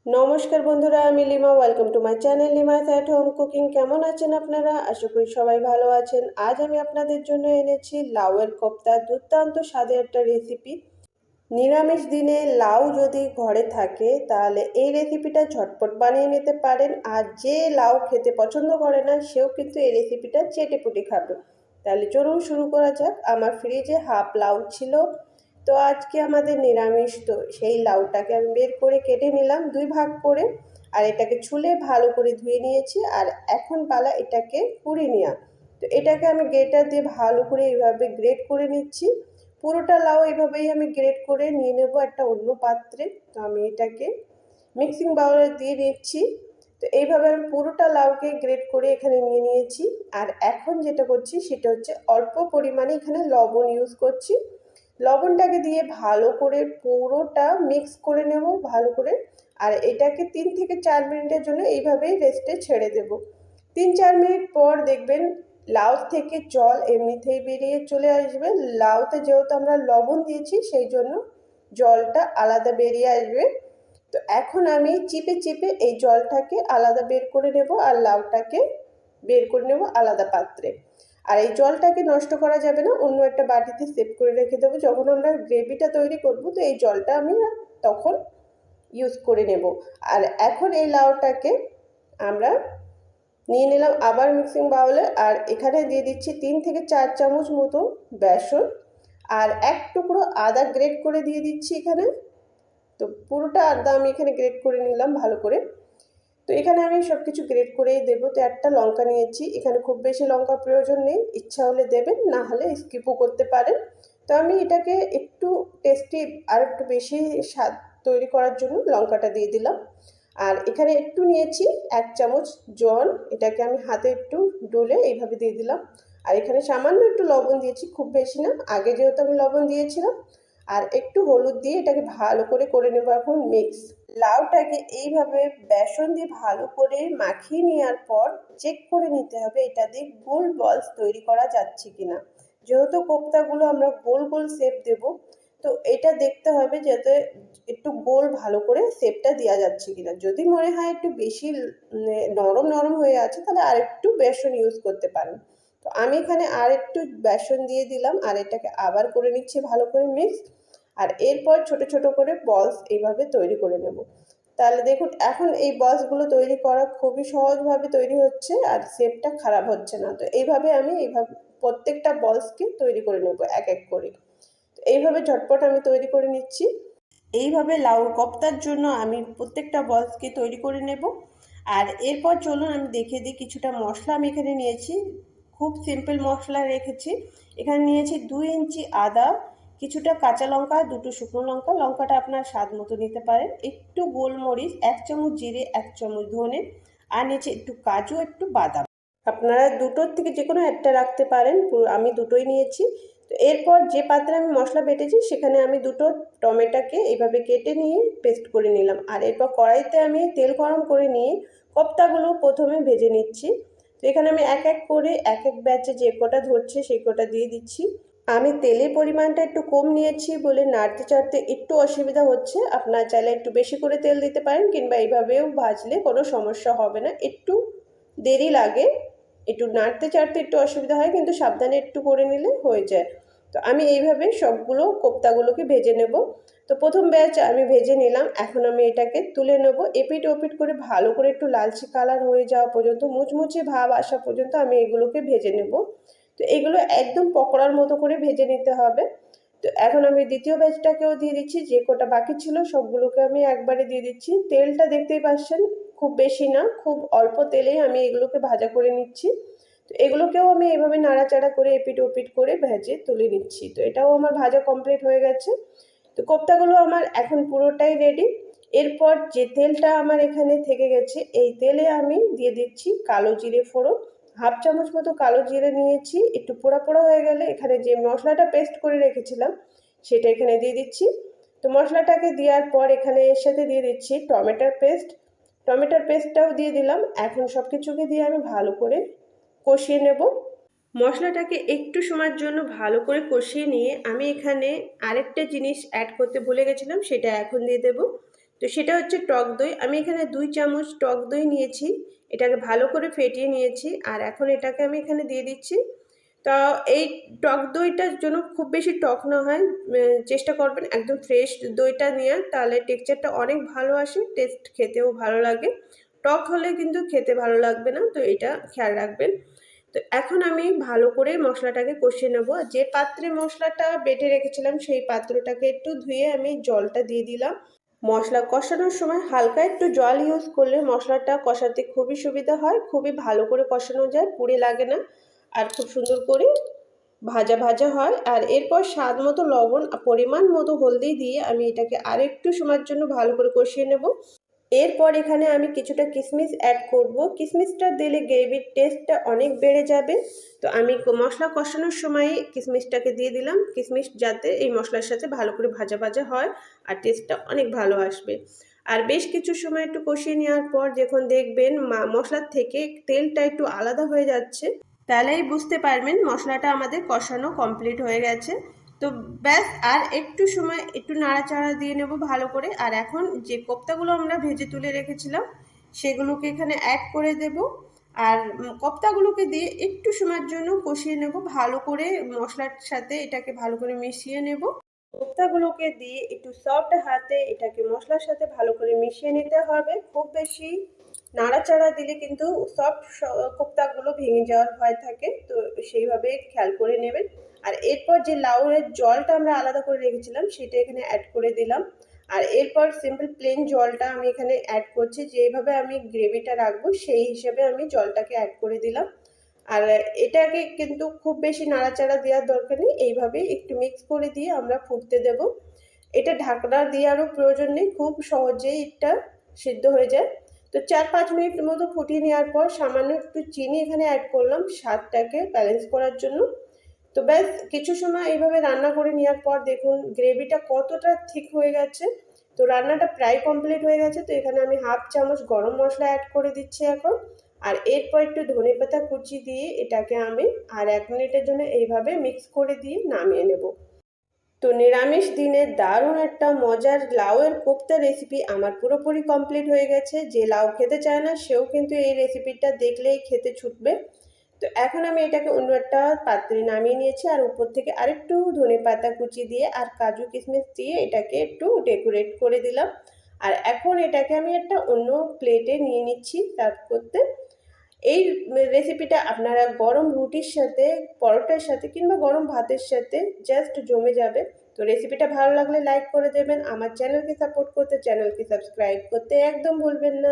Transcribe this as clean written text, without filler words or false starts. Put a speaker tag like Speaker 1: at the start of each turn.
Speaker 1: নমস্কার বন্ধুরা, আমি Lima. Welcome to my channel Lima's at home cooking. কেমন আছেন আপনারা? আশা করি সবাই ভালো আছেন। আজ আমি আপনাদের জন্য এনেছি লাউয়ের কোপ্তা। দুর্দান্ত স্বাদের একটা রেসিপি। নিরামিষ দিনে লাউ যদি ঘরে থাকে তাহলে এই রেসিপিটা ঝটপট বানিয়ে নিতে পারেন। আর যে লাউ খেতে পছন্দ করে না সেও কিন্তু এই রেসিপিটা চেটেপুটে খাবে। তাহলে চলুন শুরু করা যাক। আমার ফ্রিজে হাফ লাউ ছিল, তো আজকে আমাদের নিরামিষ, তো সেই লাউটাকে আমি বের করে কেটে নিলাম দুই ভাগ করে। আর এটাকে ছুলে ভালো করে ধুয়ে নিয়েছি। আর এখন পালা এটাকে কুড়ে নেওয়া। তো এটাকে আমি গ্রেটার দিয়ে ভালো করে এইভাবে গ্রেট করে নিচ্ছি। পুরোটা লাউ এভাবেই আমি গ্রেট করে নিয়ে নেব একটা অন্য পাত্রে। তো আমি এটাকে মিক্সিং বাউলে দিয়ে নিচ্ছি। তো এইভাবে আমি পুরোটা লাউকে গ্রেট করে এখানে নিয়ে নিয়েছি। আর এখন যেটা করছি সেটা হচ্ছে অল্প পরিমাণে এখানে লবণ ইউজ করছি। লবণটাকে দিয়ে ভালো করে পুরোটা মিক্স করে নেব ভালো করে। আর এটাকে 3 থেকে 4 মিনিটের জন্য এইভাবেই রেস্টে ছেড়ে দেব। 3-4 মিনিট পর দেখবেন লাউ থেকে জল এমনিতেই বেরিয়ে চলে আসবে। লাউতে যেহেতু আমরা লবণ দিয়েছি সেই জন্য জলটা আলাদা বেরিয়ে আসবে। তো এখন আমি চিপে চিপে এই জলটাকে আলাদা বের করে নেব আর লাউটাকে বের করে নেব আলাদা পাত্রে। আর এই জলটাকে নষ্ট করা যাবে না, অন্য একটা বাটিতে সেভ করে রেখে দেবো। যখন আমরা গ্রেভিটা তৈরি করব তো এই জলটা আমি তখন ইউজ করে নেব। আর এখন এই লাউটাকে আমরা নিয়ে নিলাম আবার মিক্সিং বাউলে। আর এখানে দিয়ে দিচ্ছি 3 থেকে 4 চামচ মতো বেসন। আর এক টুকরো আদা গ্রেট করে দিয়ে দিচ্ছি এখানে। তো পুরোটা আদা আমি এখানে গ্রেট করে নিলাম ভালো করে। তো এখানে আমি সব কিছু গ্রেট করেই দেবো। তো একটা লঙ্কা নিয়েছি, এখানে খুব বেশি লঙ্কার প্রয়োজন নেই, ইচ্ছা হলে দেবেন, না হলে স্কিপও করতে পারেন। তো আমি এটাকে একটু টেস্টি আর একটু বেশি স্বাদ তৈরি করার জন্য লঙ্কাটা দিয়ে দিলাম। আর এখানে একটু নিয়েছি 1 চামচ জল, এটাকে আমি হাতে একটু ডলে এইভাবে দিয়ে দিলাম। আর এখানে সামান্য একটু লবণ দিয়েছি, খুব বেশি না, আগে যেহেতু আমি লবণ দিয়েছিলাম। আর একটু হলুদ দিয়ে এটাকে ভালো করে নেবো এখন মিক্স। লাউটাকে এইভাবে বেসন দিয়ে ভালো করে মাখিয়ে নেওয়ার পর চেক করে নিতে হবে এটা দিয়ে গোল বলস তৈরি করা যাচ্ছে কিনা। যেহেতু কোপ্তাগুলো আমরা গোল গোল শেপ দেব, তো এটা দেখতে হবে যাতে একটু গোল ভালো করে শেপটা দেওয়া যাচ্ছে কিনা। যদি মনে হয় একটু বেশি নরম নরম হয়ে আছে তাহলে আর একটু বেসন ইউজ করতে পারেন। তো আমি এখানে আর একটু বেসন দিয়ে দিলাম আর এটাকে আবার করে নিচ্ছি ভালো করে মিক্স। আর এরপর ছোট ছোট করে বলস এইভাবে তৈরি করে নেব। তাহলে দেখুন এখন এই বলসগুলো তৈরি করা খুবই সহজভাবে তৈরি হচ্ছে আর শেপটা খারাপ হচ্ছে না। তো এইভাবে আমি এইভাবে প্রত্যেকটা বলসকে তৈরি করে নেব এক এক করে। তো এইভাবে ঝটপট আমি তৈরি করে নিচ্ছি। এইভাবে লাউর কোপ্তার জন্য আমি প্রত্যেকটা বলসকে তৈরি করে নেব। আর এরপর চলুন আমি দেখিয়ে দিই কিছুটা মশলা আমি এখানে নিয়েছি। খুব সিম্পল মশলা রেখেছি। এখানে নিয়েছি 2 ইঞ্চি আদা, কিছুটা কাঁচা লঙ্কা, দুটো শুকনো লঙ্কা, লঙ্কাটা আপনার স্বাদ মতো নিতে পারেন, একটু গোলমরিচ, 1 চামচ জিরে, 1 চামচ ধনে, আর নিচে একটু কাজু, একটু বাদাম। আপনারা দুটোর থেকে যে কোনো একটা রাখতে পারেন, আমি দুটোই নিয়েছি। তো এরপর যে পাত্রে আমি মশলা বেটেছি সেখানে আমি দুটো টমেটোকে এইভাবে কেটে নিয়ে পেস্ট করে নিলাম। আর এরপর কড়াইতে আমি তেল গরম করে নিয়ে কোপ্তাগুলো প্রথমে ভেজে নিচ্ছি। তো এখানে আমি এক এক করে এক এক ব্যাচে যে কটা ধরছে সেই কটা দিয়ে দিচ্ছি। আমি তেলের পরিমাণটা একটু কম নিয়েছি বলে নাড়তে চাড়তে একটু অসুবিধা হচ্ছে। আপনার চাইলে একটু বেশি করে তেল দিতে পারেন, কিংবা এইভাবেও ভাজলে কোনো সমস্যা হবে না। একটু দেরি লাগে, একটু নাড়তে চাড়তে একটু অসুবিধা হয়, কিন্তু সাবধানে একটু করে নিলে হয়ে যায়। তো আমি এইভাবে সবগুলো কোপ্তাগুলোকে ভেজে নেব। তো প্রথম ব্যাচ আমি ভেজে নিলাম, এখন আমি এটাকে তুলে নেব। এপিট ওপিট করে ভালো করে একটু লালচে কালার হয়ে যাওয়া পর্যন্ত, মুচমুচে ভাব আসা পর্যন্ত আমি এগুলোকে ভেজে নেব। তো এগুলো একদম পকোড়ার মতো করে ভেজে নিতে হবে। তো এখন আমি দ্বিতীয় ব্যাচটাকেও দিয়ে দিচ্ছি, যে কটা বাকি ছিল সবগুলোকে আমি একবারে দিয়ে দিচ্ছি। তেলটা দেখতেই পাচ্ছেন, খুব বেশি না, খুব অল্প তেলেই আমি এগুলোকে ভাজা করে নিচ্ছি। তো এগুলোকেও আমি এভাবে নাড়াচাড়া করে এপিট ওপিট করে ভেজে তুলে নিচ্ছি। তো এটাও আমার ভাজা কমপ্লিট হয়ে গেছে। তো কোপ্তাগুলো আমার এখন পুরোটাই রেডি। এরপর যে তেলটা আমার এখানে থেকে গেছে এই তেলে আমি দিয়ে দিচ্ছি কালো জিরে ফোড়ন। 1/2 চামচ মতো কালো জিরে নিয়েছি, একটু পোড়া পোড়া হয়ে গেলে এখানে যে মশলাটা পেস্ট করে রেখেছিলাম সেটা এখানে দিয়ে দিচ্ছি। তো মশলাটাকে দেওয়ার পর এখানে এর সাথে দিয়ে দিচ্ছি টমেটোর পেস্ট। টমেটোর পেস্টটাও দিয়ে দিলাম। এখন সব কিছুকে দিয়ে আমি ভালো করে কষিয়ে নেব। মশলাটাকে একটু সময়ের জন্য ভালো করে কষিয়ে নিয়ে আমি এখানে আরেকটা জিনিস অ্যাড করতে ভুলে গেছিলাম, সেটা এখন দিয়ে দেব। তো সেটা হচ্ছে টক দই। আমি এখানে 2 চামচ টক দই নিয়েছি, এটাকে ভালো করে ফেটিয়ে নিয়েছি আর এখন এটাকে আমি এখানে দিয়ে দিচ্ছি। তা এই টক দইটার জন্য খুব বেশি টক না হয়, চেষ্টা করবেন একদম ফ্রেশ দইটা নেওয়ার, তাহলে টেক্সচারটা অনেক ভালো আসে, টেস্ট খেতেও ভালো লাগে। টক হলে কিন্তু খেতে ভালো লাগবে না, তো এটা খেয়াল রাখবেন। তো এখন আমি ভালো করে মশলাটাকে কষিয়ে নেব। যে পাত্রে মশলাটা বেটে রেখেছিলাম সেই পাত্রটাকে একটু ধুয়ে আমি জলটা দিয়ে দিলাম। মশলা কষানোর সময় হালকা একটু জল ইউজ করলে মশলাটা কষাতে খুবই সুবিধা হয়, খুবই ভালো করে কষানো যায়, পুড়ে লাগে না আর খুব সুন্দর করে ভাজা ভাজা হয়। আর এরপর স্বাদ মতো লবণ, পরিমাণ মতো হলদি দিয়ে আমি এটাকে আরেকটু সময়ের জন্য ভালো করে কষিয়ে নেব। এরপর এখানে আমি কিছুটা কিশমিশ অ্যাড করব। কিশমিশটা দিলে গ্রেভির টেস্টটা অনেক বেড়ে যাবে। তো আমি মশলা কষানোর সময় কিশমিশটাকে দিয়ে দিলাম, কিশমিশ যাতে এই মশলার সাথে ভালো করে ভাজা ভাজা হয় আর টেস্টটা অনেক ভালো আসবে। আর বেশ কিছু সময় একটু কষিয়ে নেওয়ার পর যখন দেখবেন মশলার থেকে তেলটা একটু আলাদা হয়ে যাচ্ছে, তাহলেই বুঝতে পারবেন মশলাটা আমাদের কষানো কমপ্লিট হয়ে গেছে। তো ব্যাস আর একটু সময় একটু নাড়াচাড়া দিয়ে নেব ভালো করে। আর এখন যে কোপ্তাগুলো আমরা ভেজে তুলে রেখেছিলাম সেগুলোকে এখানে অ্যাড করে দেব। আর কোপ্তাগুলোকে দিয়ে একটু সময়ের জন্য কষিয়ে নেব ভালো করে, মশলার সাথে এটাকে ভালো করে মিশিয়ে নেব। কোপ্তাগুলোকে দিয়ে একটু সফট হাতে এটাকে মশলার সাথে ভালো করে মিশিয়ে নিতে হবে। খুব বেশি নাড়াচাড়া দিলে কিন্তু সফট কোপ্তাগুলো ভেঙে যাওয়ার ভয় থাকে, তো সেইভাবে খেয়াল করে নেবেন। আর এরপর যে লাউয়ের জলটা আমরা আলাদা করে রেখেছিলাম সেটা এখানে অ্যাড করে দিলাম। আর এরপর সিম্পল প্লেন জলটা আমি এখানে অ্যাড করছি, যেভাবে আমি গ্রেভিটা রাখবো সেই হিসেবে আমি জলটাকে অ্যাড করে দিলাম। আর এটাকে কিন্তু খুব বেশি নাড়াচাড়া দেওয়ার দরকার নেই, এইভাবে একটু মিক্স করে দিয়ে আমরা ফুটতে দেব। এটা ঢাকনা দেওয়ারও প্রয়োজন নেই, খুব সহজেই এটা সিদ্ধ হয়ে যায়। তো 4-5 মিনিট মতো ফুটিয়ে নেওয়ার পর সামান্য একটু চিনি এখানে অ্যাড করলাম স্বাদটাকে ব্যালেন্স করার জন্য। তো ব্যাস কিছু সময় এইভাবে রান্না করে নেওয়ার পর দেখুন গ্রেভিটা কতটা ঠিক হয়ে গেছে। তো রান্নাটা প্রায় কমপ্লিট হয়ে গেছে। তো এখানে আমি 1/2 চামচ গরম মশলা অ্যাড করে দিচ্ছি এখন। আর এরপর একটু ধনেপাতা কুচি দিয়ে এটাকে আমি আর 1 মিনিটের জন্য এইভাবে মিক্স করে দিয়ে নামিয়ে নেব। তো নিরামিষ দিনে দারুণ একটা মজার লাউয়ের কোপ্তা রেসিপি আমার পুরোপুরি কমপ্লিট হয়ে গেছে। যে লাউ খেতে চায় না সেও কিন্তু এই রেসিপিটা দেখলেই খেতে ছুটবে। তো এখন আমি এটাকে অন্য একটা পাত্রে নামিয়ে নিয়েছি আর উপর থেকে আরেকটু ধনেপাতা কুচি দিয়ে আর কাজু কিশমিশ দিয়ে এটাকে একটু ডেকোরেট করে দিলাম। আর এখন এটাকে আমি একটা অন্য প্লেটে নিয়ে নিচ্ছি সার্ভ করতে। এই রেসিপিটা আপনারা গরম রুটির সাথে, পরোটার সাথে কিংবা গরম ভাতের সাথে জাস্ট জমে যাবে। তো রেসিপিটা ভালো লাগলে লাইক করে দেবেন, আমার চ্যানেলকে সাপোর্ট করতে চ্যানেলকে সাবস্ক্রাইব করতে একদম ভুলবেন না।